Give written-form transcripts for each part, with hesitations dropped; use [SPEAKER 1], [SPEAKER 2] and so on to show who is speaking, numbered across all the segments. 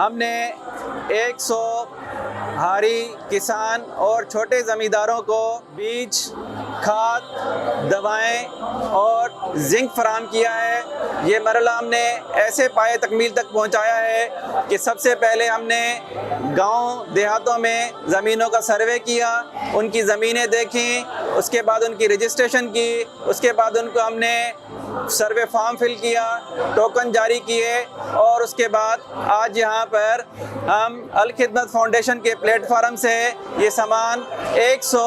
[SPEAKER 1] हमने 100 हारी किसान और छोटे ज़मींदारों को बीज, खाद, दवाएं और जिंक फराहम किया है। ये मरला हमने ऐसे पाए तकमील तक पहुंचाया है कि सबसे पहले हमने गांव देहातों में ज़मीनों का सर्वे किया, उनकी ज़मीनें देखी, उसके बाद उनकी रजिस्ट्रेशन की, उसके बाद उनको हमने सर्वे फॉर्म फिल किया, टोकन जारी किए और उसके बाद आज यहाँ पर हम अल खिदमत फाउंडेशन के प्लेटफार्म से ये सामान 100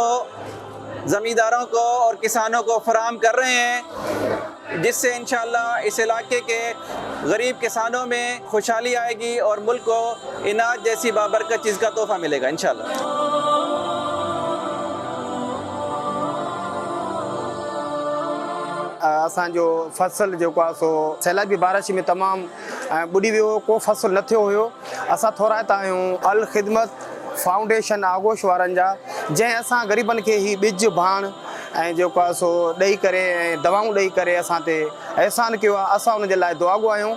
[SPEAKER 1] ज़मींदारों को और किसानों को फराहम कर रहे हैं, जिससे इंशाअल्लाह इस इलाके के गरीब किसानों में खुशहाली आएगी और मुल्क को इनाज जैसी बाबरकत चीज़ का तोहफ़ा मिलेगा इंशाअल्लाह।
[SPEAKER 2] असांजो फसल जो आहे सो सैलाबी बारिश में तमामु ॿुॾी वियो, को फसल न थियो हुयो। असां थोराइता आहियूं अल खिदमत फाउंडेशन आगोश वारनि जा, जंहिं असां ग़रीबनि खे ही ॿिज भाण ऐं जेको आहे सो ॾेई करे ऐं दवाऊं ॾेई करे असां ते अहसान कयो आहे। असां उन जे लाइ दुआगो आहियूं।